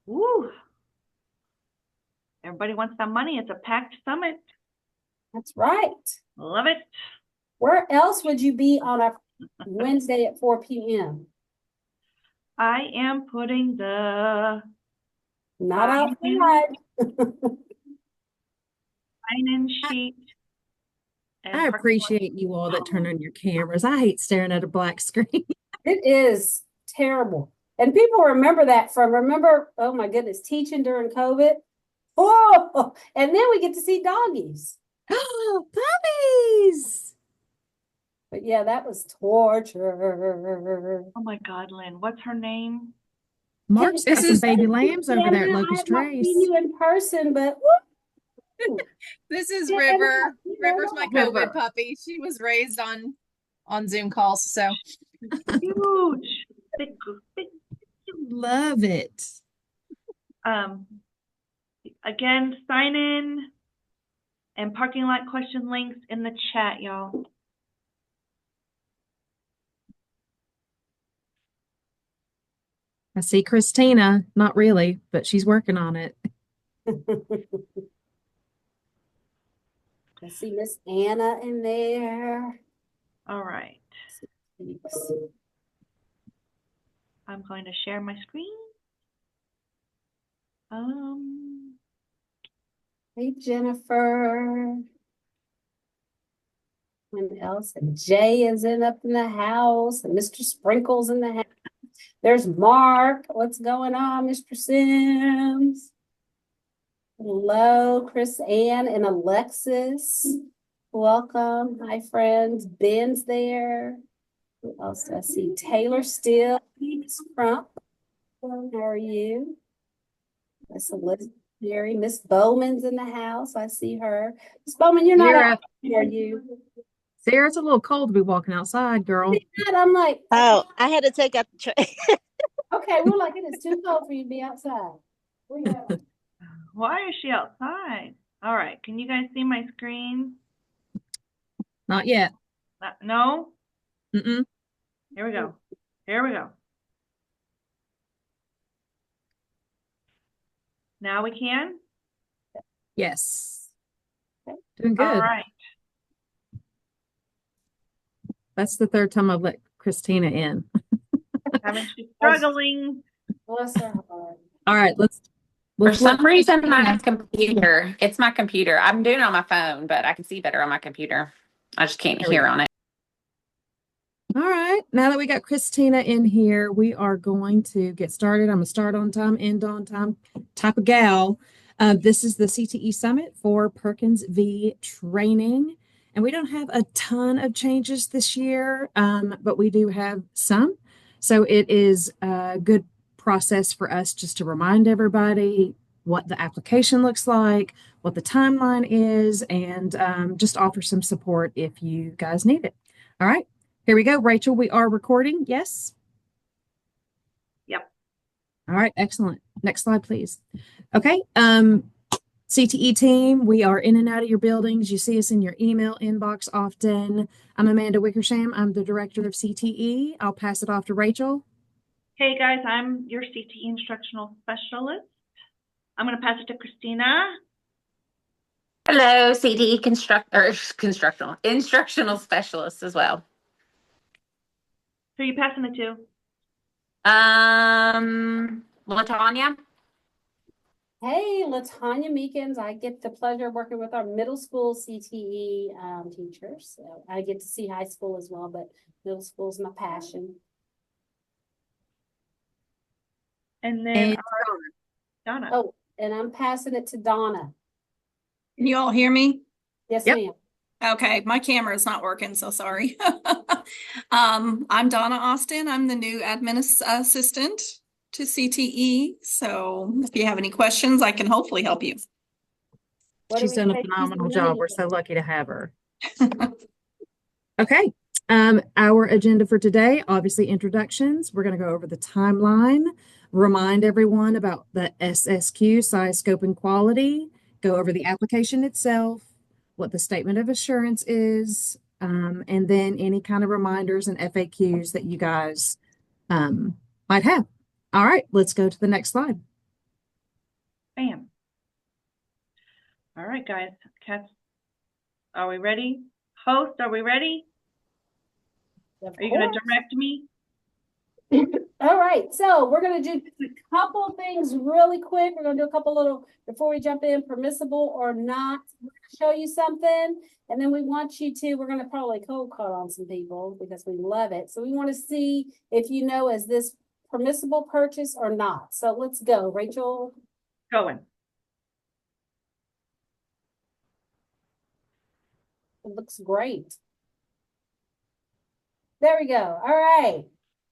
Woo! Everybody wants some money. It's a packed summit. That's right. Love it. Where else would you be on a Wednesday at 4 p.m.? I am putting the Not sign-in outside. sign-in sheet and I parking lot. appreciate you all that turn on your cameras. I hate staring at a black screen. It is terrible. And people remember that remember, oh my goodness, teaching during COVID. Oh, and then we get to see doggies. Oh, puppies! But yeah, that was torture. Oh my God, Lynn, what's her name? Mark's got some baby lambs over there at I Locust have not Trace. seen you in person, but woo. This is Yeah, River. yeah, River's my River. COVID puppy. She was raised on Zoom calls, so Huge. Big, big. Love it. Again, sign in and parking lot question links in the chat, y'all. I see Christina. Not really, but she's working on it. I see Miss Anna in there. All right. I'm going to share my screen. Hey, Jennifer. And else? And Jay is up in the house, and Mr. Sprinkle's in the house. There's Mark. What's going on, Mr. Sims? Hello, Chris Ann and Alexis. Welcome. Hi, friends. Ben's there. Who else do I see? Taylor still. Miss Crump. How are you? Miss Elizabeth, Mary. Miss Bowman's in the house. I see her. Miss Bowman, you're not out, are you? Sarah, it's a little cold to be walking outside, girl. I'm like, oh, I had to take out the tray. okay, we're like, it is too cold for you to be outside. Why is she outside? All right, can you guys see my screen? Not yet. No? Mm-mm. Here we go. Here we go. Now we can? Yes. Doing good. All right. That's the third time I've let Christina in. Haven't she struggling? Bless her heart. All right, For some reason, my computer, it's my computer. I'm doing it on my phone, but I can see better on my computer. I just can't hear on it. All right, now that we got Christina in here, we are going to get started. I'm a start on time, end on time type of gal. This is the CTE Summit for Perkins V training. And we don't have a ton of changes this year, but we do have some. So it is a good process for us just to remind everybody what the application looks like, what the timeline is, and just offer some support if you guys need it. All right, here we go. Rachel, we are recording. Yes? Yep. All right, excellent. Next slide, please. Okay. CTE team, we are in and out of your buildings. You see us in your email inbox often. I'm Amanda Wickersham. I'm the director of CTE. I'll pass it off to Rachel. Hey guys, I'm your CTE instructional specialist. I'm going to pass it to Christina. Hello, CTE instructional specialist as well. Who are you passing it to? LaTanya. Hey, LaTanya Meekins. I get the pleasure of working with our middle school CTE teachers. So I get to see high school as well, but middle school is my passion. And then Donna. Oh, and I'm passing it to Donna. Can you all hear me? Yes, Yep. ma'am. Okay, my camera is not working, so sorry. I'm Donna Austin. I'm the new admin assistant to CTE. So if you have any questions, I can hopefully help you. She's done a phenomenal job. We're so lucky to have her. Okay. Our agenda for today, obviously introductions. We're going to go over the timeline, remind everyone about the SSQ, size, scope, and quality, go over the application itself, what the statement of assurance is, and then any kind of reminders and FAQs that you guys might have. All right, let's go to the next slide. Bam. All right, guys. Cats, are we ready? Host, are we ready? Of Are you going to course. direct me? All right, so we're gonna do just a couple things really quick. We're gonna do a couple little, before we jump in, permissible or not. We're gonna show you something, and then we want you to, we're gonna probably cold call on some people because we love it. So we want to see if you know, is this permissible purchase or not? So let's go, Rachel. Going. It looks great. There we go. All right.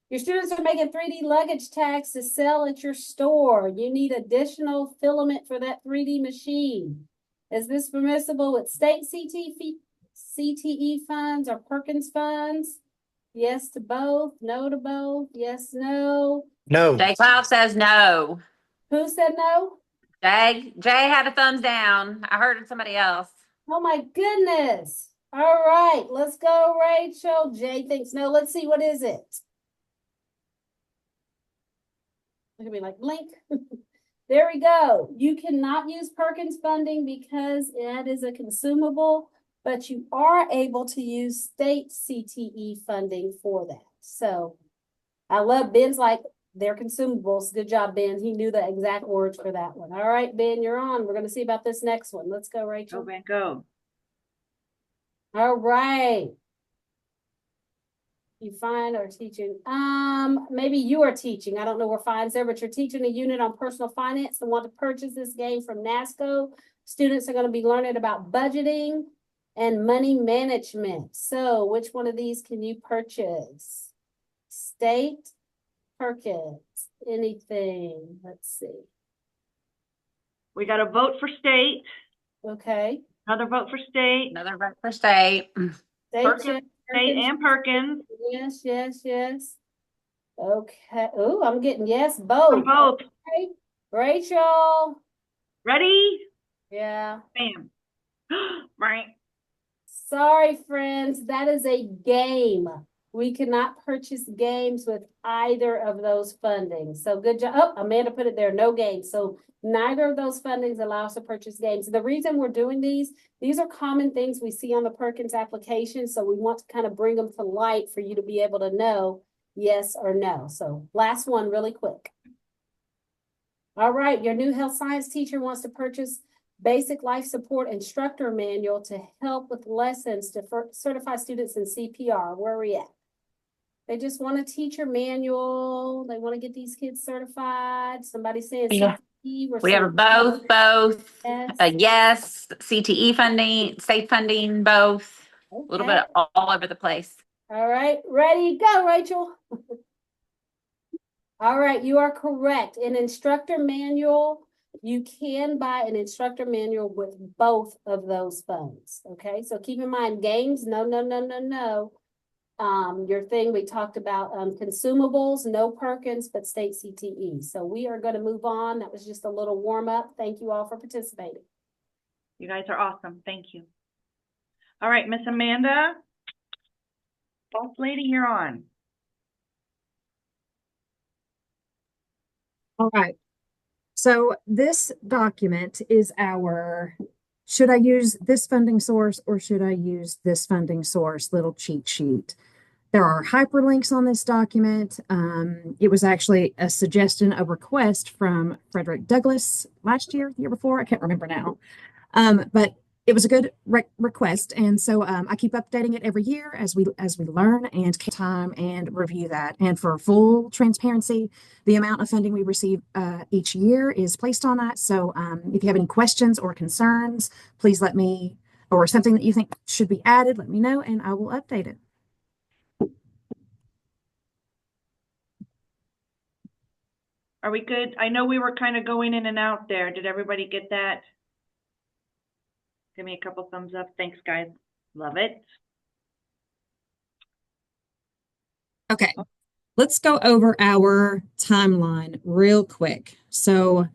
Your students are making 3D luggage tags to sell at your store. You need additional filament for that 3D machine. Is this permissible with state CTE funds or Perkins funds? Yes to both, no to both, yes, no. No. Jay Cloud says no. Who said no? Jay had a thumbs down. I heard somebody else. Oh my goodness. All right, let's go, Rachel. Jay thinks no. Let's see, what is it? Look at me like blink. There we go. You cannot use Perkins funding because it is a consumable, but you are able to use state CTE funding for that. So I love Ben's like, they're consumables. Good job, Ben. He knew the exact words for that one. All right, Ben, you're on. We're going to see about this next one. Let's go, Rachel. Go, man, go. All right. You find or teaching, maybe you are teaching. I don't know where fine's there, but you're teaching a unit on personal finance and want to purchase this game from NASCO. Students are going to be learning about budgeting and money management. So which one of these can you purchase? State, Perkins, anything? Let's see. We got a vote for state. Okay. Another vote for state. Another vote for state. State, Perkins, check, state Perkins. and Perkins. Yes, yes, yes. Okay. Oh, I'm getting yes, both. Both. Okay. Rachel. Ready? Yeah. Bam. Right. Sorry, friends. That is a game. We cannot purchase games with either of those fundings. So good job. Oh, Amanda put it there. No games. So neither of those fundings allow us to purchase games. The reason we're doing these are common things we see on the Perkins application. So we want to kind of bring them to light for you to be able to know yes or no. So last one really quick. All right. Your new health science teacher wants to purchase basic life support instructor manual to help with lessons to certify students in CPR. Where are we at? They just want a teacher manual. They want to get these kids certified. Somebody saying Yeah. CTE. We have both. Yes. Yes, CTE funding, state funding, both. A little Okay. bit all over the place. All right. Ready? Go, Rachel. All right. You are correct. An instructor manual, you can buy an instructor manual with both of those funds. Okay. So keep in mind games. No, no, no, no, no. Your thing we talked about, consumables, no Perkins, but state CTE. So we are going to move on. That was just a little warm up. Thank you all for participating. You guys are awesome. Thank you. All right, Miss Amanda. Boss lady, you're on. All right. So this document is our, should I use this funding source or should I use this funding source little cheat sheet? There are hyperlinks on this document. It was actually a suggestion, a request from Frederick Douglass last year, the year before, I can't remember now. But it was a good request. And so I keep updating it every year as we learn and take time and review that. And for full transparency, the amount of funding we receive each year is placed on that. So if you have any questions or concerns, please let me, or something that you think should be added, let me know and I will update it. Are we good? I know we were kind of going in and out there. Did everybody get that? Give me a couple thumbs up. Thanks, guys. Love it. Okay, let's go over our timeline real quick. So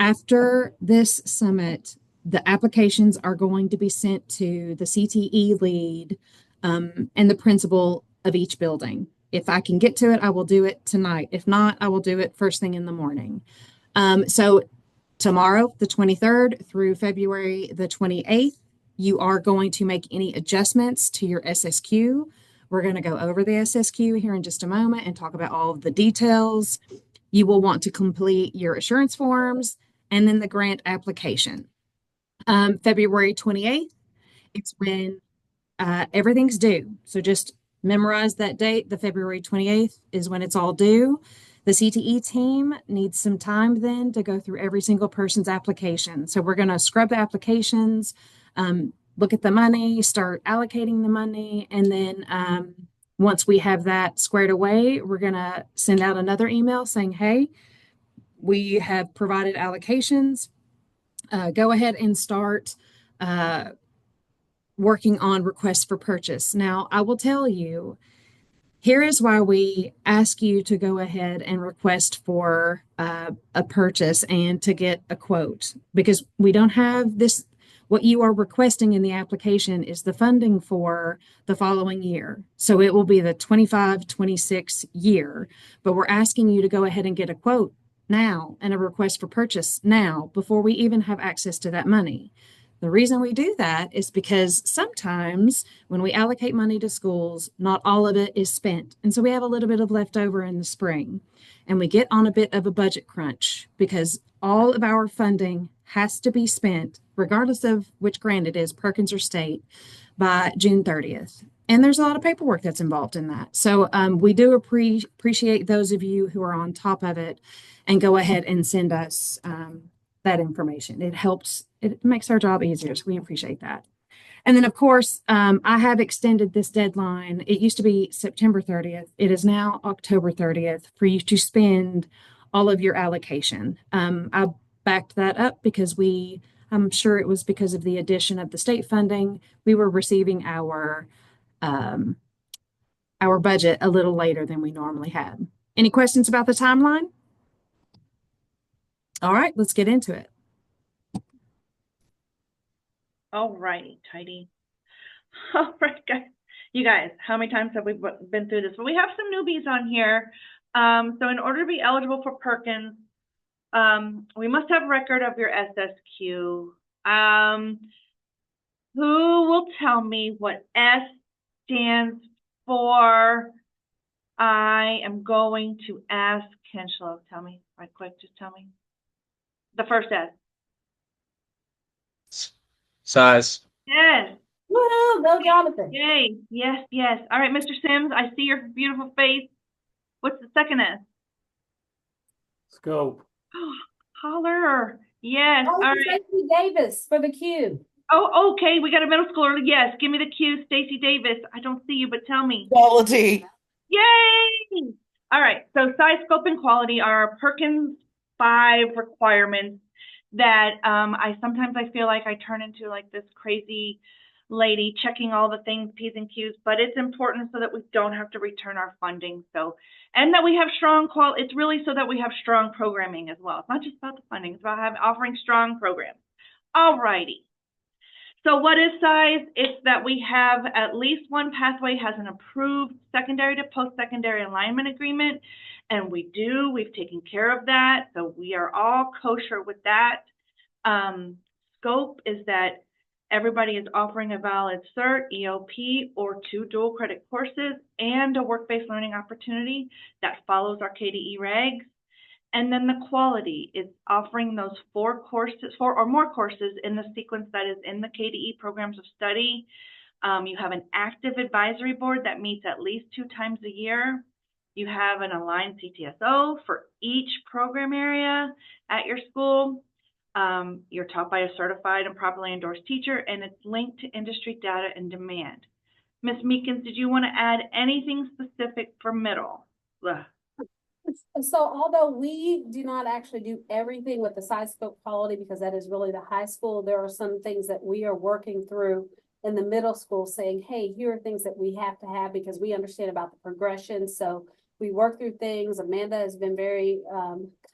after this summit, the applications are going to be sent to the CTE lead and the principal of each building. If I can get to it, I will do it tonight. If not, I will do it first thing in the morning. So tomorrow, the 23rd through February the 28th, you are going to make any adjustments to your SSQ. We're going to go over the SSQ here in just a moment and talk about all of the details. You will want to complete your assurance forms and then the grant application. February 28th, it's when everything's due. So just memorize that date. The February 28th is when it's all due. The CTE team needs some time then to go through every single person's application. So we're going to scrub the applications, look at the money, start allocating the money, and then once we have that squared away, we're going to send out another email saying, hey, we have provided allocations. Go ahead and start working on requests for purchase. Now, I will tell you, here is why we ask you to go ahead and request for a purchase and to get a quote, because we don't have this. What you are requesting in the application is the funding for the following year. So it will be the 25-26 year, but we're asking you to go ahead and get a quote now and a request for purchase now before we even have access to that money. The reason we do that is because sometimes when we allocate money to schools, not all of it is spent. And so we have a little bit of leftover in the spring, and we get on a bit of a budget crunch because all of our funding has to be spent, regardless of which grant it is, Perkins or state, by June 30th. And there's a lot of paperwork that's involved in that. So we do appreciate those of you who are on top of it and go ahead and send us that information. It helps, it makes our job easier. So we appreciate that. And then, of course, I have extended this deadline. It used to be September 30th. It is now October 30th for you to spend all of your allocation. I backed that up because I'm sure it was because of the addition of the state funding. We were receiving our budget a little later than we normally had. Any questions about the timeline? All right, let's get into it. All righty, tidy. All right, guys. You guys, how many times have we been through this? Well, we have some newbies on here. So in order to be eligible for Perkins, we must have record of your SSQ. Who will tell me what S stands for? I am going to ask Kenshlo. Tell me right quick. Just tell me. The first S. Size. Yes. Woo, go Jonathan. Yay. Yes, yes. All right, Mr. Sims, I see your beautiful face. What's the second S? Scope. Holler. Yes. Oh, All right. Stacey Davis for the Q. Oh, okay. We got a middle schooler. Yes. Give me the cue, Stacey Davis. I don't see you, but tell me. Quality. Yay! All right. So size, scope, and quality are Perkins 5 requirements that I sometimes feel like I turn into like this crazy lady checking all the things, P's and Q's, but it's important so that we don't have to return our funding. So, and that we have strong it's really so that we have strong programming as well. It's not just about the funding, it's about offering strong programs. All righty. So what is size? It's that we have at least one pathway has an approved secondary to post-secondary alignment agreement, and we've taken care of that, so we are all kosher with that. Scope is that everybody is offering a valid cert, EOP, or 2 dual credit courses, and a work-based learning opportunity that follows our KDE regs. And then the quality is offering those 4 or more courses in the sequence that is in the KDE programs of study. You have an active advisory board that meets at least 2 times a year. You have an aligned CTSO for each program area at your school. You're taught by a certified and properly endorsed teacher, and it's linked to industry data and demand. Ms. Meekins, did you want to add anything specific for middle? Ugh. So although we do not actually do everything with the size, scope, quality, because that is really the high school, there are some things that we are working through in the middle school saying, hey, here are things that we have to have because we understand about the progression. So we work through things. Amanda has been very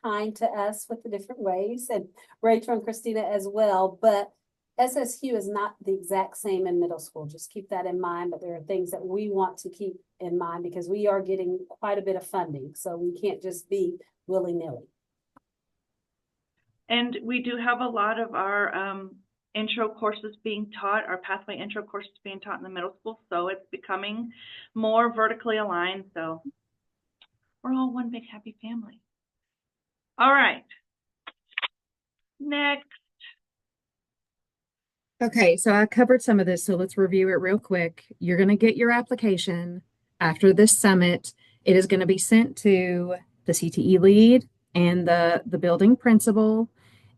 kind to us with the different ways, and Rachel and Christina as well. But SSQ is not the exact same in middle school. Just keep that in mind. But there are things that we want to keep in mind because we are getting quite a bit of funding. So we can't just be willy-nilly. And we do have a lot of our intro courses being taught, our pathway intro courses being taught in the middle school, so it's becoming more vertically aligned. So we're all one big happy family. All right. Next. Okay, so I covered some of this, so let's review it real quick. You're going to get your application after this summit. It is going to be sent to the CTE lead and the building principal,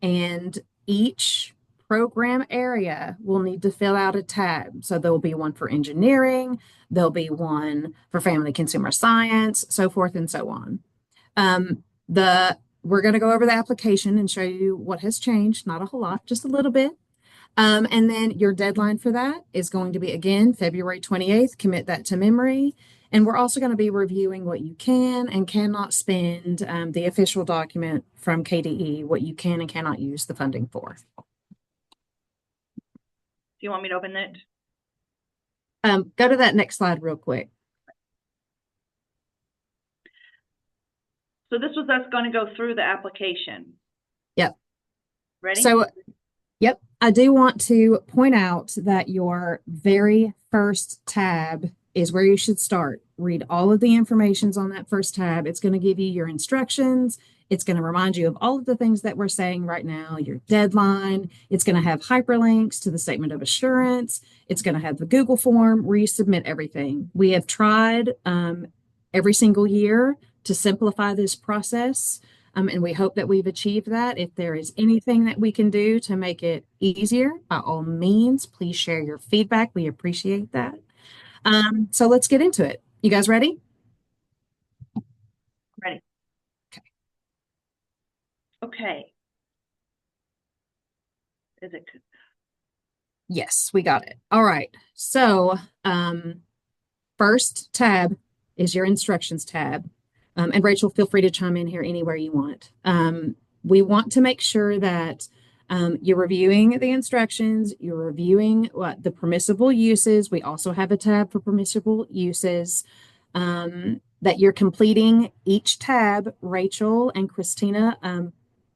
and each program area will need to fill out a tab. So there will be one for engineering, there'll be one for family consumer science, so forth and so on. We're going to go over the application and show you what has changed, not a whole lot, just a little bit. And then your deadline for that is going to be, again, February 28th. Commit that to memory. And we're also going to be reviewing what you can and cannot spend, the official document from KDE, what you can and cannot use the funding for. Do you want me to open it? Go to that next slide real quick. So this was us going to go through the application. Yep. Ready? So, yep. I do want to point out that your very first tab is where you should start. Read all of the informations on that first tab. It's going to give you your instructions. It's going to remind you of all of the things that we're saying right now, your deadline. It's going to have hyperlinks to the statement of assurance. It's going to have the Google form where you submit everything. We have tried every single year to simplify this process. And we hope that we've achieved that. If there is anything that we can do to make it easier, by all means, please share your feedback. We appreciate that. So let's get into it. You guys ready? Ready. Okay. Okay. Is it good? Yes, we got it. All right. So first tab is your instructions tab. And Rachel, feel free to chime in here anywhere you want. We want to make sure that you're reviewing the instructions, you're reviewing what the permissible uses. We also have a tab for permissible uses. That you're completing each tab. Rachel and Christina,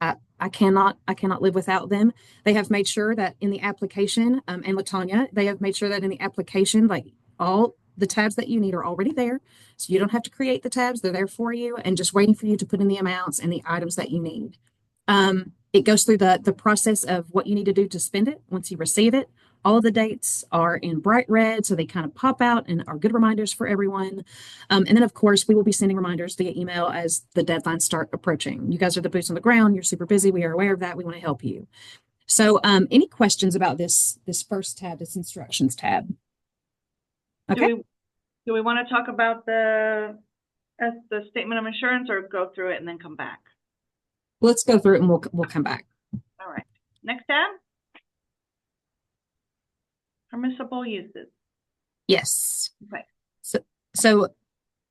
I cannot live without them. They have made sure that in the application, and Latanya, they have made sure that in the application, like all the tabs that you need are already there. So you don't have to create the tabs. They're there for you and just waiting for you to put in the amounts and the items that you need. It goes through the process of what you need to do to spend it once you receive it. All of the dates are in bright red, so they kind of pop out and are good reminders for everyone. And then, of course, we will be sending reminders via email as the deadlines start approaching. You guys are the boots on the ground. You're super busy. We are aware of that. We want to help you. So any questions about this first tab, this instructions tab? Okay. Do we want to talk about the statement of insurance or go through it and then come back? Let's go through it and we'll come back. All right. Next tab. Permissible uses. Yes. Okay. So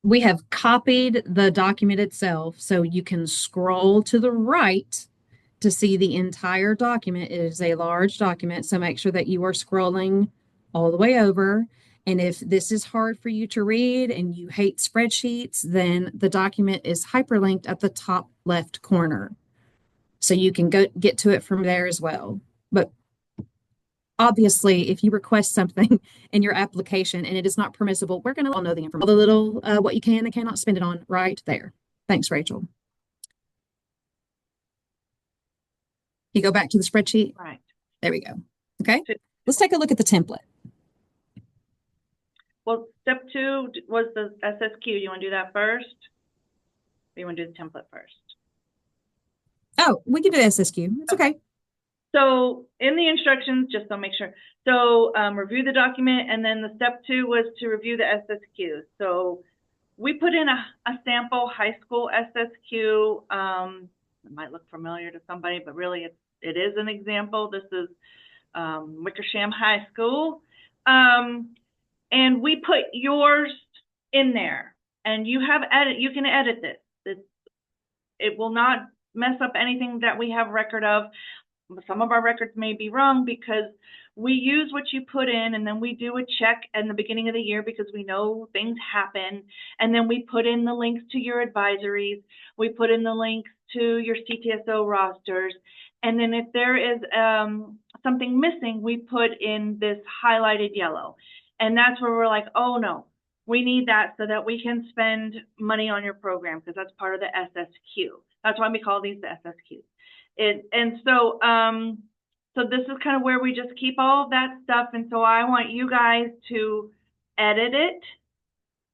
we have copied the document itself, so you can scroll to the right to see the entire document. It is a large document, so make sure that you are scrolling all the way over. And if this is hard for you to read and you hate spreadsheets, then the document is hyperlinked at the top left corner. So you can go get to it from there as well. But obviously, if you request something in your application and it is not permissible, we're going to all know the information, the little what you can and cannot spend it on right there. Thanks, Rachel. You go back to the spreadsheet. Right. There we go. Okay. Let's take a look at the template. Well, step 2 was the SSQ. You want to do that first? Or you want to do the template first? Oh, we can do the SSQ. It's okay. So in the instructions, just to make sure. So review the document, and then the step 2 was to review the SSQ. So we put in a sample high school SSQ. It might look familiar to somebody, but really it is an example. This is Wickersham High School. And we put yours in there, and you can edit this. It will not mess up anything that we have record of. Some of our records may be wrong because we use what you put in, and then we do a check in the beginning of the year because we know things happen. And then we put in the links to your advisories. We put in the links to your CTSO rosters. And then if there is something missing, we put in this highlighted yellow. And that's where we're like, oh no, we need that so that we can spend money on your program, because that's part of the SSQ. That's why we call these the SSQs. So this is kind of where we just keep all of that stuff. And so I want you guys to edit it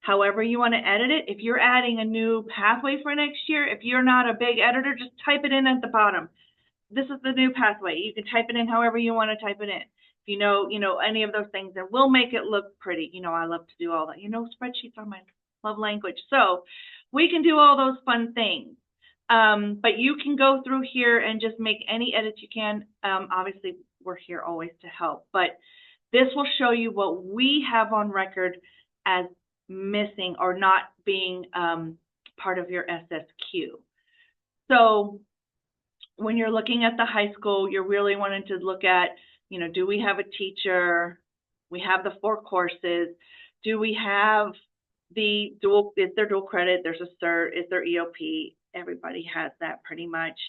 however you want to edit it. If you're adding a new pathway for next year, if you're not a big editor, just type it in at the bottom. This is the new pathway. You can type it in however you want to type it in. If you know any of those things, and we'll make it look pretty. I love to do all that. Spreadsheets are my love language. So we can do all those fun things. But you can go through here and just make any edits you can. Obviously, we're here always to help. But this will show you what we have on record as missing or not being part of your SSQ. So when you're looking at the high school, you're really wanting to look at, do we have a teacher? We have the 4 courses. Do we have is there dual credit? There's a cert. Is there EOP? Everybody has that pretty much.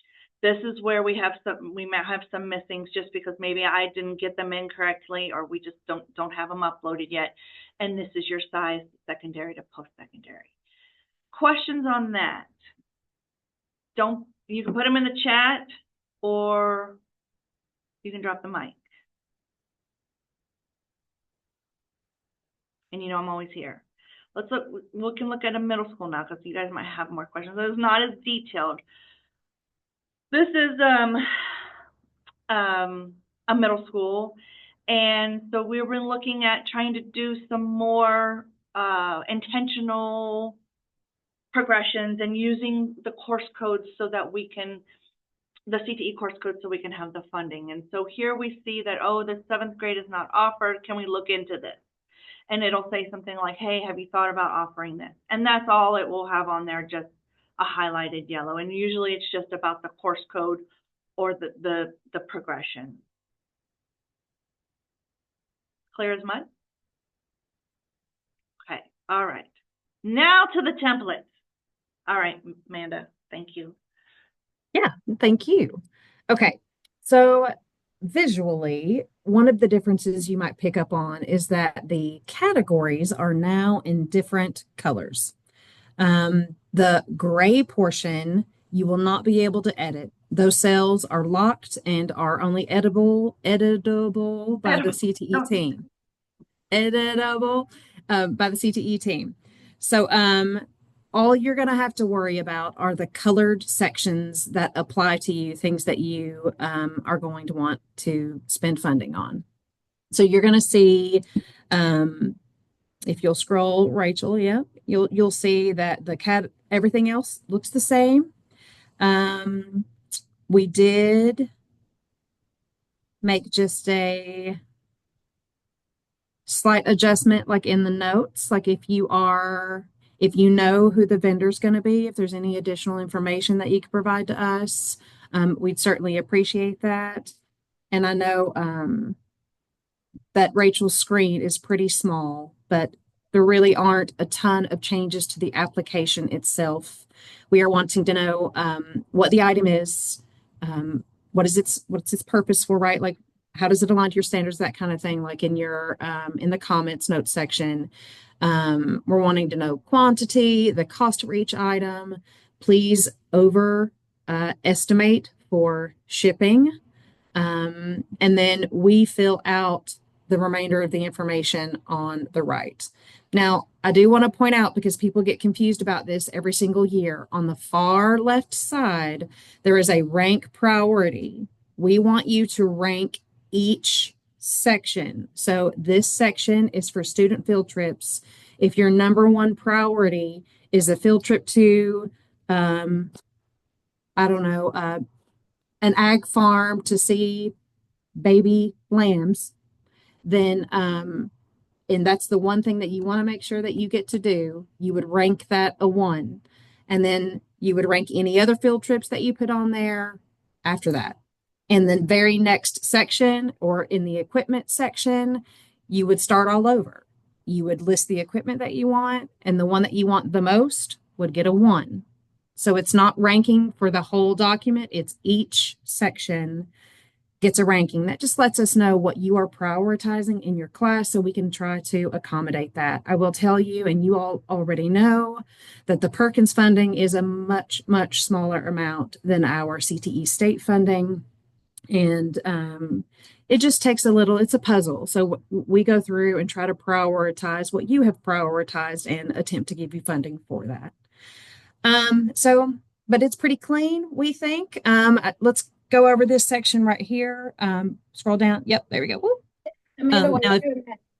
This is where we might have some missings just because maybe I didn't get them in correctly, or we just don't have them uploaded yet. And this is your size, secondary to post-secondary. Questions on that? You can put them in the chat, or you can drop the mic. And I'm always here. We can look at a middle school now, because you guys might have more questions. It's not as detailed. This is a middle school, and so we were looking at trying to do some more intentional progressions and using the course codes so that we can, the CTE course code, so we can have the funding. And so here we see that, the 7th grade is not offered. Can we look into this? And it'll say something like, hey, have you thought about offering this? And that's all it will have on there, just a highlighted yellow. And usually it's just about the course code or the progression. Clear as mud? Okay, all right. Now to the templates. All right, Amanda, thank you. Yeah, thank you. Okay, so visually, one of the differences you might pick up on is that the categories are now in different colors. The gray portion, you will not be able to edit. Those cells are locked and are only editable by the CTE team. Editable by the CTE team. So all you're going to have to worry about are the colored sections that apply to you, things that you are going to want to spend funding on. So you're going to see, if you'll scroll, Rachel, yeah, you'll see that everything else looks the same. We did make just a slight adjustment, like in the notes, like if you know who the vendor's going to be, if there's any additional information that you could provide to us, we'd certainly appreciate that. And I know that Rachel's screen is pretty small, but there really aren't a ton of changes to the application itself. We are wanting to know what the item is, what's its purpose for, right? Like, how does it align to your standards, that kind of thing, like in your in the comments notes section. We're wanting to know quantity, the cost for each item. Please estimate for shipping. And then we fill out the remainder of the information on the right. Now, I do want to point out, because people get confused about this every single year, on the far left side, there is a rank priority. We want you to rank each section. So this section is for student field trips. If your number 1 priority is a field trip to, I don't know, an ag farm to see baby lambs, then, and that's the one thing that you want to make sure that you get to do, you would rank that a 1. And then you would rank any other field trips that you put on there after that. And then very next section, or in the equipment section, you would start all over. You would list the equipment that you want, and the one that you want the most would get a 1. So it's not ranking for the whole document, it's each section gets a ranking. That just lets us know what you are prioritizing in your class so we can try to accommodate that. I will tell you, and you all already know, that the Perkins funding is a much, much smaller amount than our CTE state funding. And it just takes a little, it's a puzzle. So we go through and try to prioritize what you have prioritized and attempt to give you funding for that. But it's pretty clean, we think. Let's go over this section right here. Scroll down. Yep, there we go. Woo. Amanda, Now,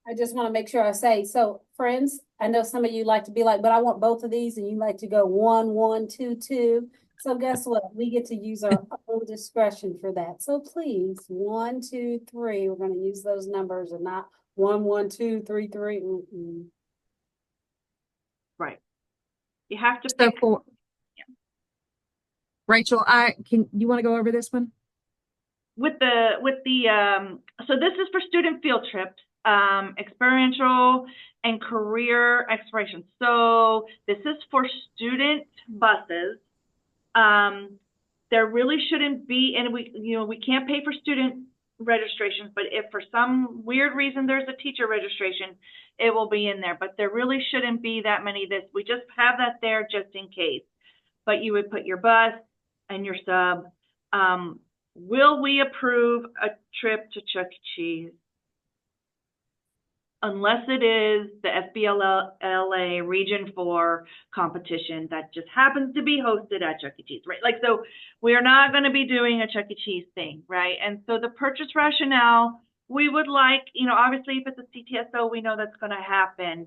I just want to make sure I say, so friends, I know some of you like to be like, but I want both of these, and you like to go 1, 1, 2, 2. So guess what? We get to use our own discretion for that. So please, 1, 2, 3. We're going to use those numbers and not 1, 1, 2, 3, 3. Right. You have to so pick. for Rachel, you want to go over this one? With the so this is for student field trips, experiential and career exploration. So this is for student buses. There really shouldn't be, and we can't pay for student registrations, but if for some weird reason there's a teacher registration, it will be in there. But there really shouldn't be that many. We just have that there just in case. But you would put your bus and your sub. Will we approve a trip to Chuck E. Cheese? Unless it is the SBLA Region 4 competition that just happens to be hosted at Chuck E. Cheese, right? Like, so we're not going to be doing a Chuck E. Cheese thing, right? And so the purchase rationale, we would like, obviously if it's a CTSO, we know that's going to happen.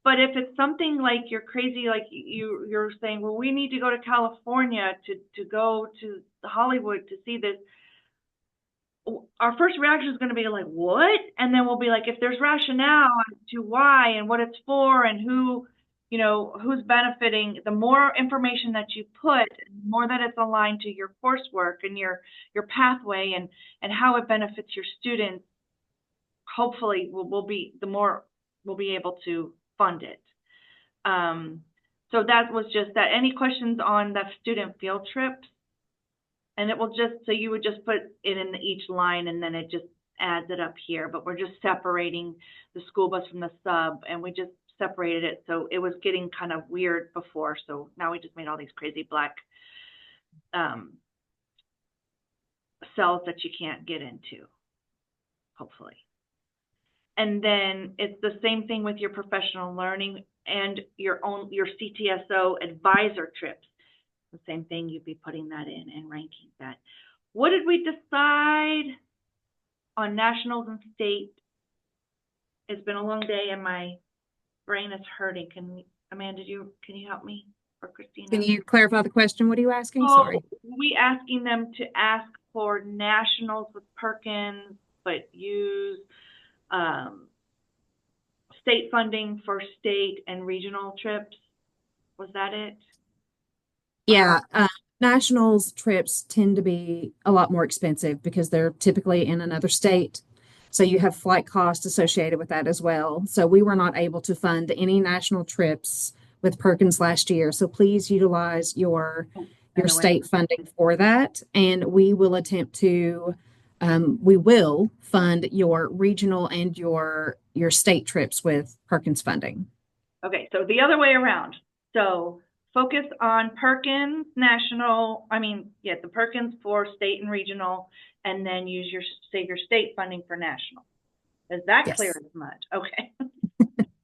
But if it's something like you're crazy, like you're saying, well, we need to go to California to go to Hollywood to see this, our first reaction is going to be like, what? And then we'll be like, if there's rationale to why and what it's for and who's benefiting, the more information that you put, the more that it's aligned to your coursework and your pathway and how it benefits your students, hopefully the more we'll be able to fund it. So that was just that. Any questions on the student field trips? And it will so you would just put it in each line and then it just adds it up here. But we're just separating the school bus from the sub, and we just separated it. So it was getting kind of weird before. So now we just made all these crazy black cells that you can't get into, hopefully. And then it's the same thing with your professional learning and your CTSO advisor trips. The same thing, you'd be putting that in and ranking that. What did we decide on nationals and state? It's been a long day and my brain is hurting. Amanda, can you help me, or Christina? Can you clarify the question? What are you asking? Sorry. We asking them to ask for nationals with Perkins, but use state funding for state and regional trips. Was that it? Yeah, nationals trips tend to be a lot more expensive because they're typically in another state. So you have flight costs associated with that as well. So we were not able to fund any national trips with Perkins last year. So please utilize your state funding for that. And we will attempt to, we will fund your regional and your state trips with Perkins funding. Okay, so the other way around. So focus on Perkins national, the Perkins for state and regional, and then use your state funding for national. Is that clear as mud? Okay.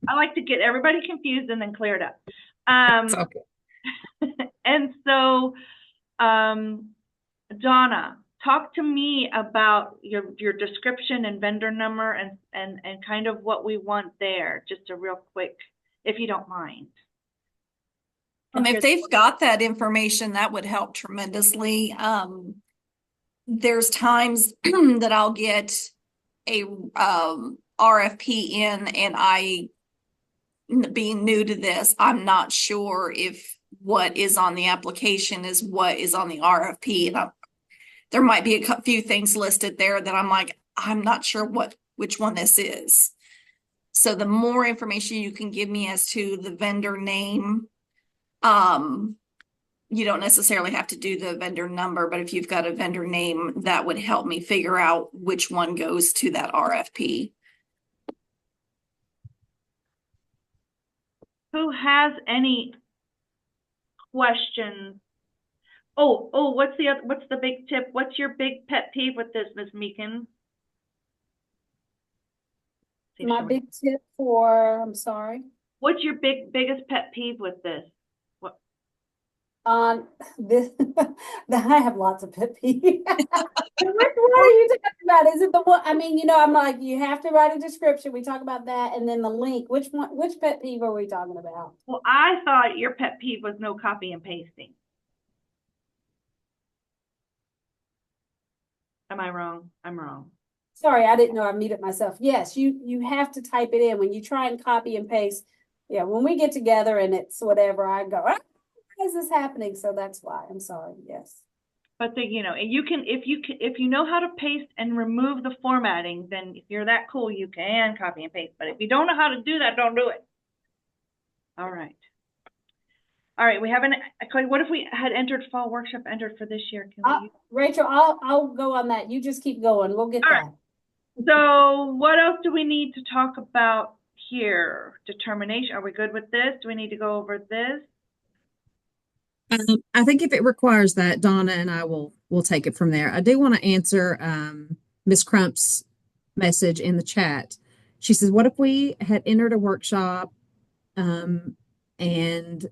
I like to get everybody confused and then clear it up. Okay. And so, Donna, talk to me about your description and vendor number and kind of what we want there, just a real quick, if you don't mind. If they've got that information, that would help tremendously. There's times that I'll get a RFP in, and I, being new to this, I'm not sure if what is on the application is what is on the RFP. And there might be a few things listed there that I'm like, I'm not sure which one this is. So the more information you can give me as to the vendor name, you don't necessarily have to do the vendor number, but if you've got a vendor name, that would help me figure out which one goes to that RFP. Who has any questions? What's the big tip? What's your big pet peeve with this, Ms. Meekins? My big tip for, I'm sorry. What's your biggest pet peeve with this? What? This, I have lots of pet peeves. Which one are you talking about? Is it the one? I mean, I'm like, you have to write a description. We talk about that, and then the link. Which one? Which pet peeve are we talking about? Well, I thought your pet peeve was no copy and pasting. Am I wrong? I'm wrong. Sorry, I didn't know I muted myself. Yes, you have to type it in when you try and copy and paste. Yeah, when we get together and it's whatever, I go, why is this happening? So that's why. I'm sorry. Yes. But you can if you know how to paste and remove the formatting, then if you're that cool, you can copy and paste. But if you don't know how to do that, don't do it. All right. All right, we haven't. What if we had entered fall workshop entered for this year? Rachel, I'll go on that. You just keep going. We'll get that. So what else do we need to talk about here? Determination. Are we good with this? Do we need to go over this? I think if it requires that, Donna and I will take it from there. I do want to answer Ms. Crump's message in the chat. She says, "What if we had entered a workshop, and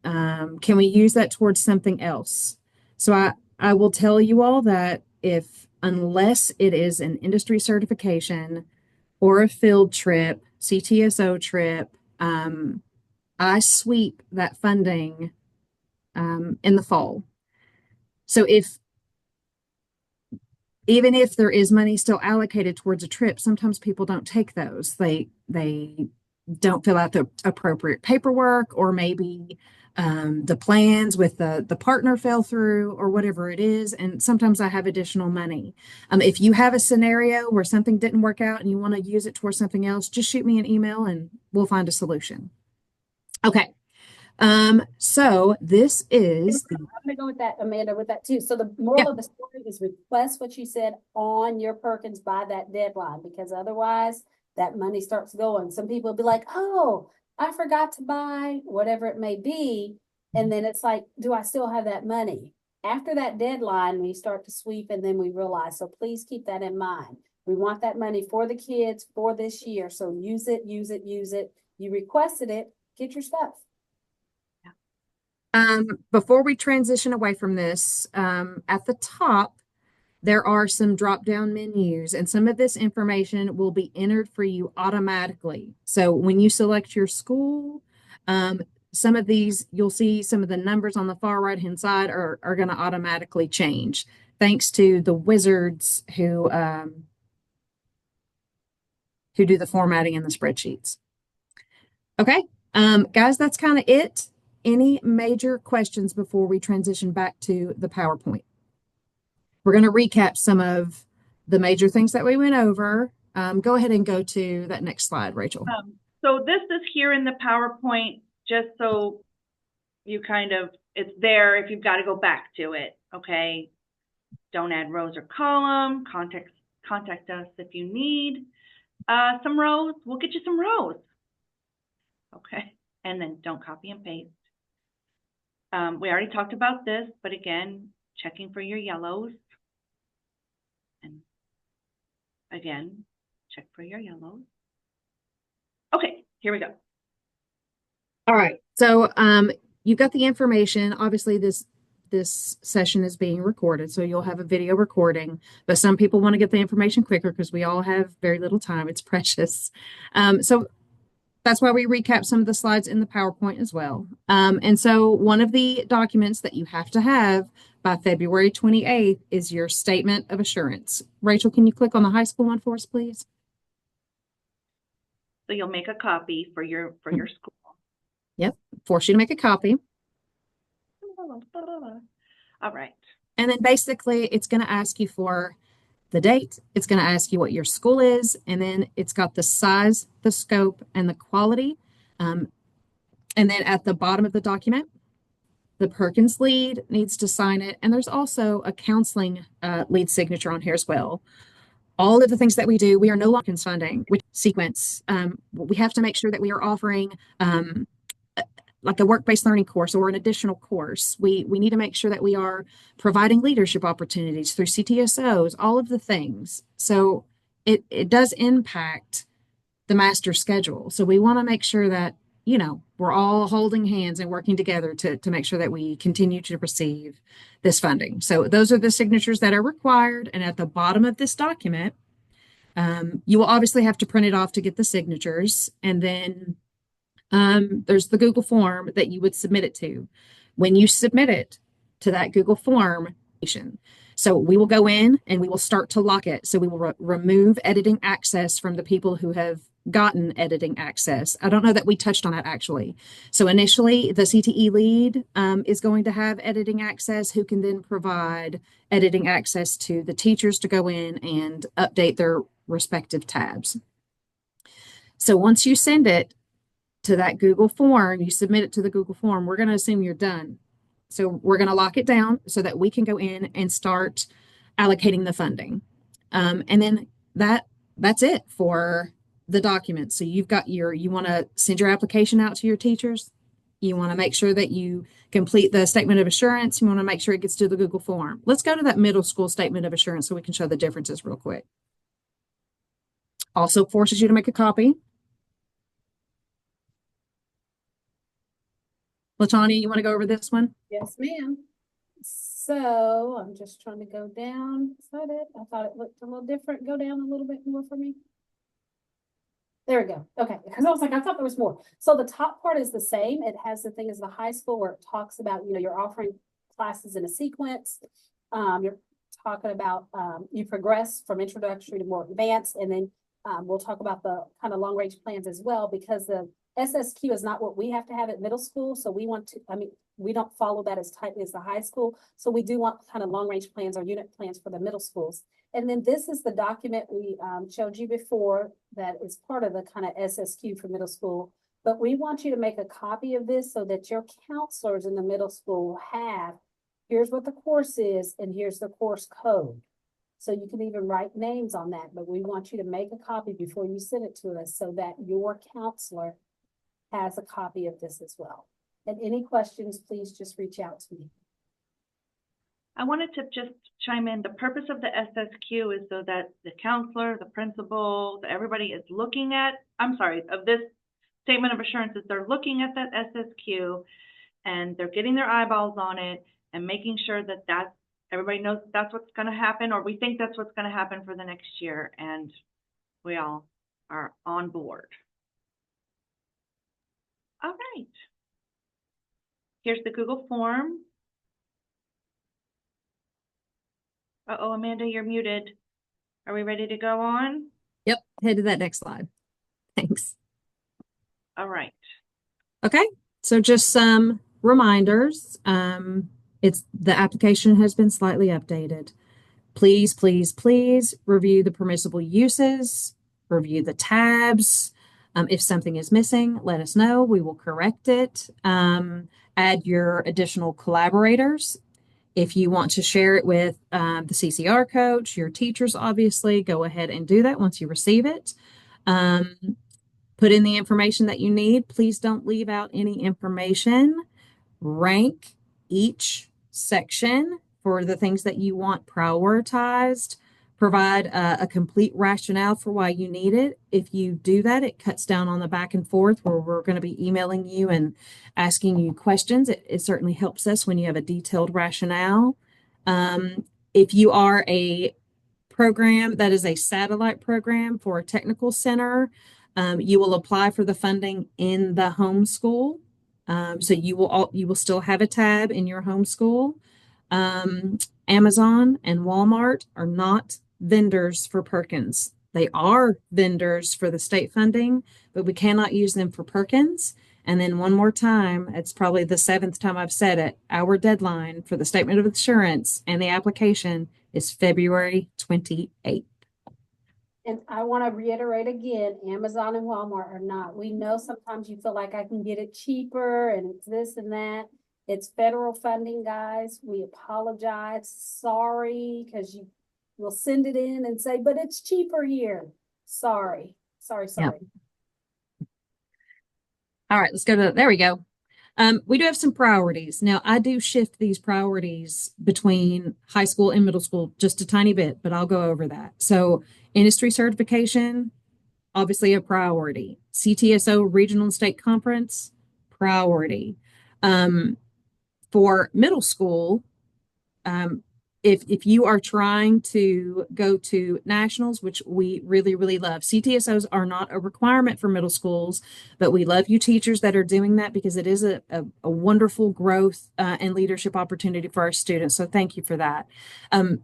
can we use that towards something else?" So I will tell you all that unless it is an industry certification or a field trip, CTSO trip, I sweep that funding in the fall. So even if there is money still allocated towards a trip, sometimes people don't take those. They don't fill out the appropriate paperwork, or maybe the plans with the partner fell through, or whatever it is. And sometimes I have additional money. If you have a scenario where something didn't work out and you want to use it towards something else, just shoot me an email and we'll find a solution. Okay. So this is I'm gonna go with that, Amanda, with that too. So the moral of the story is request what you said on your Perkins by that deadline, because otherwise that money starts going. Some people will be like, oh, I forgot to buy whatever it may be. And then it's like, do I still have that money? After that deadline, we start to sweep and then we realize, so please keep that in mind. We want that money for the kids for this year. So use it, use it, use it. You requested it, get your stuff. Before we transition away from this, at the top, there are some drop-down menus, and some of this information will be entered for you automatically. So when you select your school, some of these, you'll see some of the numbers on the far right-hand side are going to automatically change, thanks to the wizards who do the formatting in the spreadsheets. Okay, guys, that's kind of it. Any major questions before we transition back to the PowerPoint? We're going to recap some of the major things that we went over. Go ahead and go to that next slide, Rachel. So this is here in the PowerPoint, just so you it's there if you've got to go back to it, okay? Don't add rows or column. Contact us if you need some rows. We'll get you some rows, okay? And then don't copy and paste. We already talked about this, but again, checking for your yellows. And again, check for your yellows. Okay, here we go. All right. So you've got the information. Obviously, this session is being recorded, so you'll have a video recording. But some people want to get the information quicker because we all have very little time. It's precious. So that's why we recap some of the slides in the PowerPoint as well. And so one of the documents that you have to have by February 28th is your statement of assurance. Rachel, can you click on the high school one for us, please? So you'll make a copy for your school. Yep, force you to make a copy. All right. And then basically it's going to ask you for the date, it's going to ask you what your school is, and then it's got the size, the scope, and the quality. And then at the bottom of the document, The Perkins lead needs to sign it, and there's also a counseling lead signature on here as well. All of the things that we do, we are no longer funding with sequence. We have to make sure that we are offering like a work-based learning course or an additional course. We need to make sure that we are providing leadership opportunities through CTSOs, all of the things. So it does impact the master schedule. So we want to make sure that, you know, we're all holding hands and working together to make sure that we continue to receive this funding. So those are the signatures that are required. And at the bottom of this document, you will obviously have to print it off to get the signatures. And then there's the Google form that you would submit it to. When you submit it to that Google form, so we will go in and we will start to lock it. So we will remove editing access from the people who have gotten editing access. I don't know that we touched on that actually. So initially, the CTE lead is going to have editing access, who can then provide editing access to the teachers to go in and update their respective tabs. So once you send it to that Google form, you submit it to the Google form, we're going to assume you're done. So we're going to lock it down so that we can go in and start allocating the funding. And then that's it for the document. So you've got you want to send your application out to your teachers. You want to make sure that you complete the statement of assurance. You want to make sure it gets to the Google form. Let's go to that middle school statement of assurance so we can show the differences real quick. Also forces you to make a copy. Latanya, you want to go over this one? Yes, ma'am. So I'm just trying to go down. Is that it? I thought it looked a little different. Go down a little bit more for me. There we go. Okay, because I was like, I thought there was more. So the top part is the same. It has the thing as the high school where it talks about, you know, you're offering classes in a sequence. You're talking about you progress from introductory to more advanced, and then we'll talk about the kind of long range plans as well, because the SSQ is not what we have to have at middle school. So we want to, we don't follow that as tightly as the high school. So we do want kind of long range plans or unit plans for the middle schools. And then this is the document we showed you before that is part of the kind of SSQ for middle school. But we want you to make a copy of this so that your counselors in the middle school have, here's what the course is and here's the course code. So you can even write names on that, but we want you to make a copy before you send it to us so that your counselor has a copy of this as well. And any questions, please just reach out to me. I wanted to just chime in. The purpose of the SSQ is so that the counselor, the principal, everybody is looking at, of this statement of assurances, they're looking at that SSQ and they're getting their eyeballs on it and making sure that everybody knows that's what's going to happen, or we think that's what's going to happen for the next year, and we all are on board. All right. Here's the Google form. Uh-oh, Amanda, you're muted. Are we ready to go on? Yep, head to that next slide. Thanks. All right. Okay, so just some reminders. The application has been slightly updated. Please, please, please review the permissible uses, review the tabs. If something is missing, let us know. We will correct it. Add your additional collaborators. If you want to share it with the CCR coach, your teachers, obviously, go ahead and do that once you receive it. Put in the information that you need. Please don't leave out any information. Rank each section for the things that you want prioritized. Provide a complete rationale for why you need it. If you do that, it cuts down on the back and forth where we're going to be emailing you and asking you questions. It certainly helps us when you have a detailed rationale. If you are a program that is a satellite program for a technical center, you will apply for the funding in the homeschool. So you will still have a tab in your homeschool. Amazon and Walmart are not vendors for Perkins. They are vendors for the state funding, but we cannot use them for Perkins. And then one more time, it's probably the 7th time I've said it, our deadline for the statement of assurance and the application is February 28th. And I want to reiterate again, Amazon and Walmart are not. We know sometimes you feel like I can get it cheaper and it's this and that. It's federal funding, guys. We apologize. Sorry, because you will send it in and say, but it's cheaper here. Sorry. Sorry. All right, let's go to, there we go. We do have some priorities. Now, I do shift these priorities between high school and middle school just a tiny bit, but I'll go over that. So, industry certification, obviously a priority. CTSO Regional and State Conference, priority. For middle school, um, if you are trying to go to nationals, which we really, really love, CTSOs are not a requirement for middle schools, but we love you teachers that are doing that because it is a wonderful growth and leadership opportunity for our students. So thank you for that.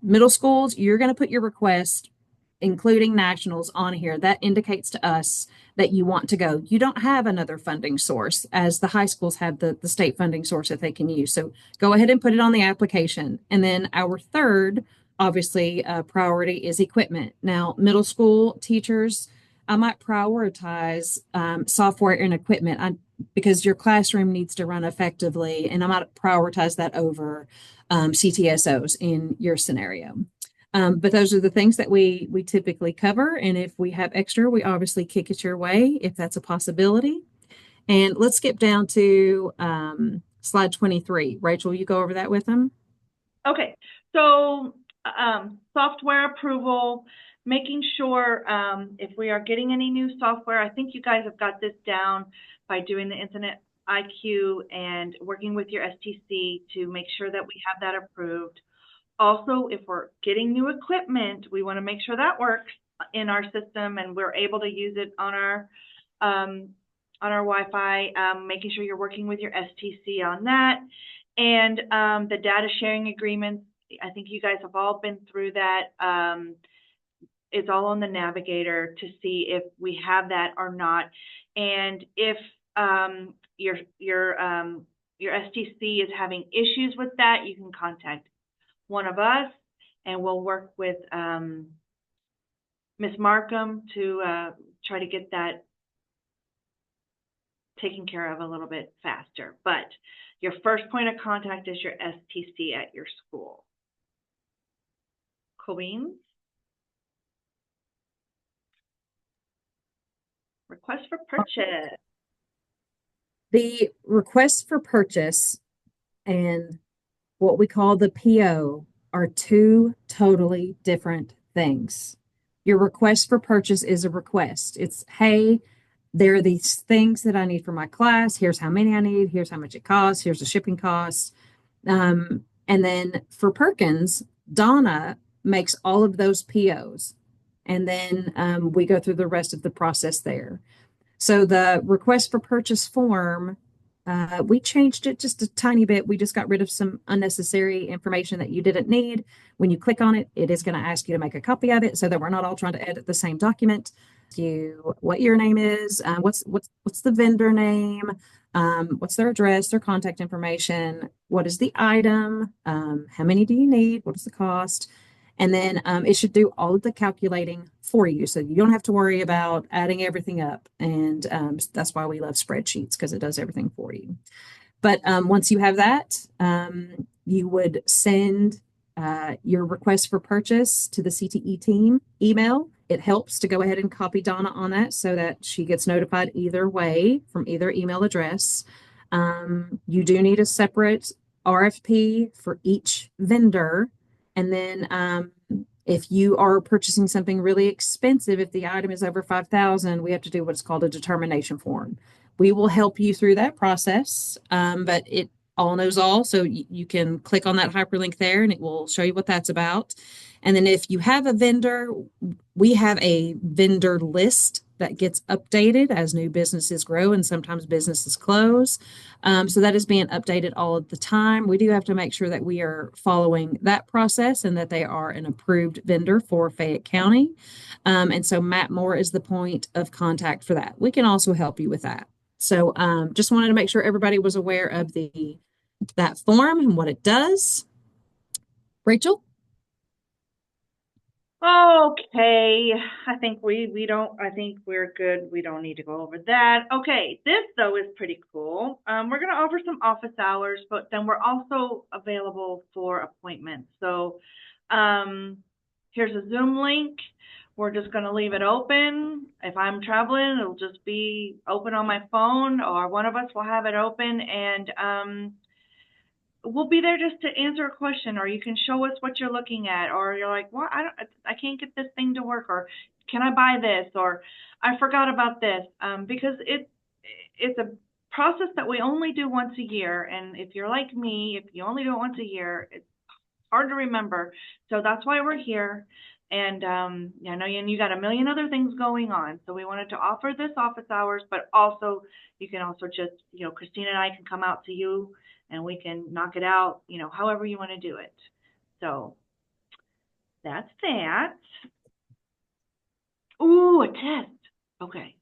Middle schools, you're going to put your request, including nationals, on here. That indicates to us that you want to go. You don't have another funding source, as the high schools have the state funding source that they can use. So go ahead and put it on the application. And then our third, obviously, priority is equipment. Now, middle school teachers, I might prioritize software and equipment because your classroom needs to run effectively, and I might prioritize that over CTSOs in your scenario. But those are the things that we typically cover. And if we have extra, we obviously kick it your way if that's a possibility. And let's skip down to slide 23. Rachel, you go over that with them? Okay, so software approval, making sure if we are getting any new software, I think you guys have got this down by doing the Internet IQ and working with your STC to make sure that we have that approved. Also, if we're getting new equipment, we want to make sure that works in our system and we're able to use it on our Wi-Fi, making sure you're working with your STC on that. And the data sharing agreements, I think you guys have all been through that. It's all on the navigator to see if we have that or not. And if your STC is having issues with that, you can contact one of us and we'll work with Ms. Markham to try to get that taken care of a little bit faster. But your first point of contact is your STC at your school. Colleen? Request for purchase. The request for purchase and what we call the PO are two totally different things. Your request for purchase is a request. It's, hey, there are these things that I need for my class. Here's how many I need. Here's how much it costs. Here's the shipping costs. And then for Perkins, Donna makes all of those POs. And then we go through the rest of the process there. So the request for purchase form, we changed it just a tiny bit. We just got rid of some unnecessary information that you didn't need. When you click on it, it is going to ask you to make a copy of it so that we're not all trying to edit the same document. You what your name is, what's the vendor name, what's their address, their contact information, what is the item, how many do you need, what is the cost, and then it should do all of the calculating for you, so you don't have to worry about adding everything up. And that's why we love spreadsheets, because it does everything for you. But once you have that, you would send your request for purchase to the CTE team email. It helps to go ahead and copy Donna on that so that she gets notified either way from either email address. You do need a separate RFP for each vendor. And then if you are purchasing something really expensive, if the item is over $5,000, we have to do what's called a determination form. We will help you through that process, but it all knows all. So you can click on that hyperlink there and it will show you what that's about. And then if you have a vendor, we have a vendor list that gets updated as new businesses grow and sometimes businesses close. So that is being updated all of the time. We do have to make sure that we are following that process and that they are an approved vendor for Fayette County. And so Matt Moore is the point of contact for that. We can also help you with that. So just wanted to make sure everybody was aware of that form and what it does. Rachel? Okay, I think we don't, I think we're good. We don't need to go over that. Okay, this though is pretty cool. We're gonna offer some office hours, but then we're also available for appointments. So, here's a Zoom link. We're just gonna leave it open. If I'm traveling, it'll just be open on my phone, or one of us will have it open, and we'll be there just to answer a question, or you can show us what you're looking at, or you're like, well, I can't get this thing to work, or can I buy this, or I forgot about this, because it's a process that we only do once a year, and if you're like me, if you only do it once a year, it's hard to remember. So that's why we're here. And I know you got a million other things going on, so we wanted to offer this office hours, but also you can also just, Christina and I can come out to you and we can knock it out, however you want to do it. So that's that. Ooh, a test. Okay.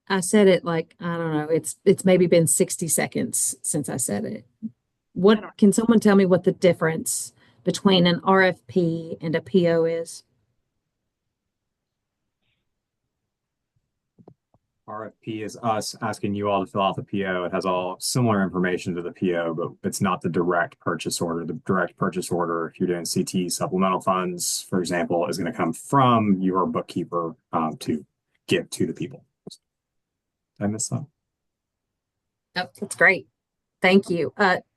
I said it like, I don't know, it's maybe been 60 seconds since I said it. What can someone tell me what the difference between an RFP and a PO is? RFP is us asking you all to fill out the PO. It has all similar information to the PO, but it's not the direct purchase order. The direct purchase order, if you're doing CTE supplemental funds, for example, is going to come from your bookkeeper to give to the people. Did I miss that? Oh, that's great. Thank you.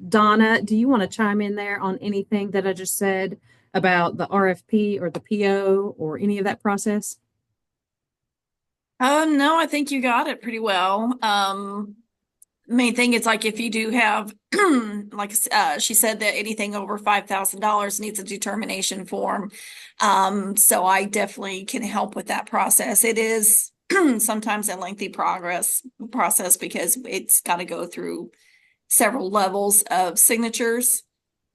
Donna, do you want to chime in there on anything that I just said about the RFP or the PO or any of that process? No, I think you got it pretty well. Main thing is like if you do have, like she said that anything over $5,000 needs a determination form. So I definitely can help with that process. It is sometimes a lengthy process because it's got to go through several levels of signatures.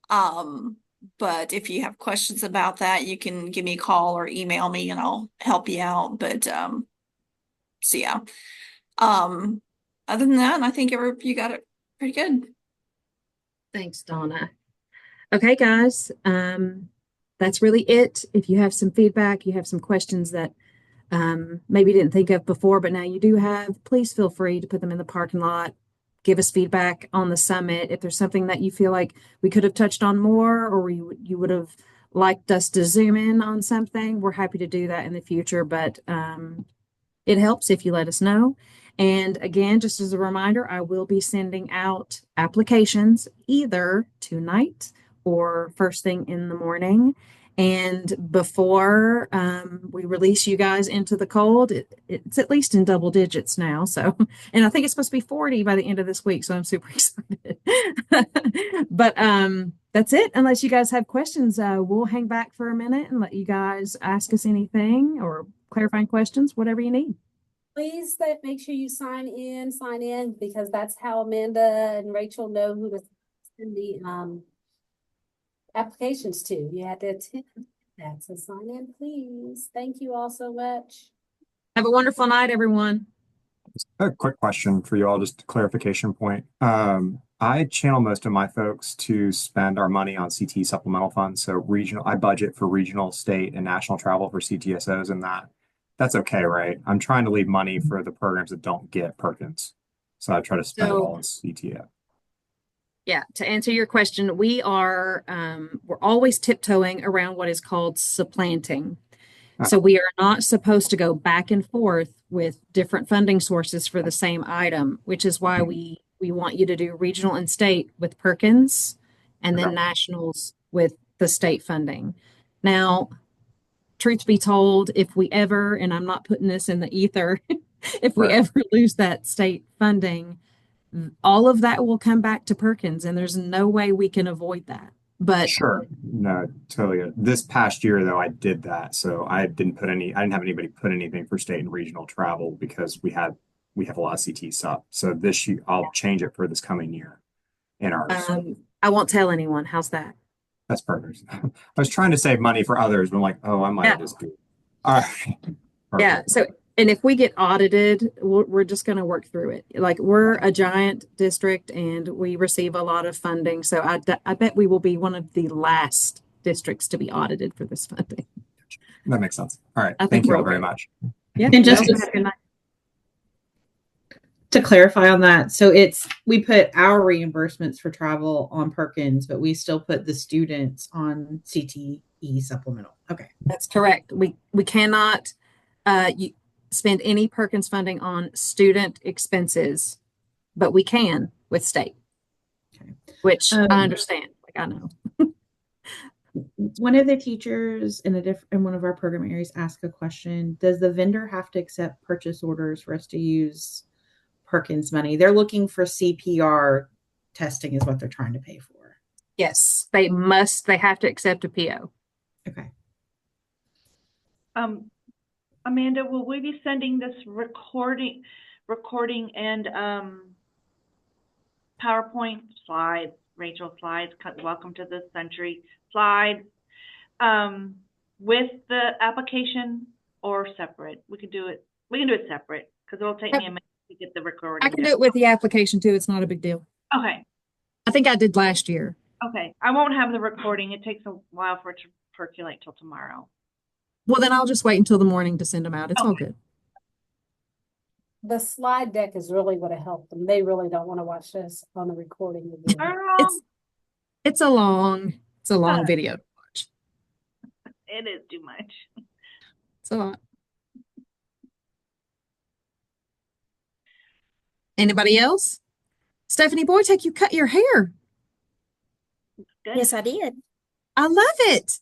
But if you have questions about that, you can give me a call or email me and I'll help you out. But so yeah. Other than that, I think you got it pretty good. Thanks, Donna. Okay, guys, that's really it. If you have some feedback, you have some questions that maybe you didn't think of before, but now you do have, please feel free to put them in the parking lot. Give us feedback on the summit. If there's something that you feel like we could have touched on more, or you would have liked us to zoom in on something, we're happy to do that in the future. But it helps if you let us know. And again, just as a reminder, I will be sending out applications either tonight or first thing in the morning. And before we release you guys into the cold, it's at least in double digits now. So, and I think it's supposed to be 40 by the end of this week. So I'm super excited. But that's it. Unless you guys have questions, we'll hang back for a minute and let you guys ask us anything or clarifying questions, whatever you need. Please make sure you sign in, because that's how Amanda and Rachel know who to send the applications to. You had to attend that. So sign in, please. Thank you all so much. Have a wonderful night, everyone. A quick question for you all, just a clarification point. I channel most of my folks to spend our money on CTE supplemental funds. So I budget for regional, state, and national travel for CTSOs, and that's okay, right? I'm trying to leave money for the programs that don't get Perkins. So I try to spend it all in CTF. Yeah, to answer your question, we're always tiptoeing around what is called supplanting. So we are not supposed to go back and forth with different funding sources for the same item, which is why we want you to do regional and state with Perkins and then nationals with the state funding. Now, truth be told, if we ever, and I'm not putting this in the ether, if we ever lose that state funding, all of that will come back to Perkins, and there's no way we can avoid that. But sure, no, totally. This past year, though, I did that, so I didn't have anybody put anything for state and regional travel because we have a lot of CT sub. So this year, I'll change it for this coming year in ours. I won't tell anyone. How's that? That's partners. I was trying to save money for others, but I'm like, oh, I might have just do. All right. Yeah. So, and if we get audited, we're just going to work through it. Like, we're a giant district and we receive a lot of funding. So I bet we will be one of the last districts to be audited for this funding. That makes sense. All right. I think Thank you we're all very okay. much. Yeah. And just y'all have a good night. to clarify on that, so we put our reimbursements for travel on Perkins, but we still put the students on CTE supplemental. Okay. That's correct. We cannot spend any Perkins funding on student expenses, but we can with state, Okay. which I understand. Like I know. One of the teachers in one of our program areas asked a question: does the vendor have to accept purchase orders for us to use Perkins money? They're looking for CPR testing is what they're trying to pay for. Yes, they must. They have to accept a PO. Okay. Amanda, will we be sending this recording and PowerPoint slides, Rachel slides, welcome to this century slides, with the application or separate? We can do it separate because it'll take me a minute to get the recording. I can do it with the application too. It's not a big deal. Okay. I think I did last year. Okay. I won't have the recording. It takes a while for it to percolate till tomorrow. Well, then I'll just wait until the morning to send them out. It's all good. The slide deck is really what helped them. They really don't want to watch this on the recording again. Girl, It's a long video to watch. it is too much. It's a lot. Anybody else? Stephanie Boytek, you cut your hair. Good. Yes, I did. I love it.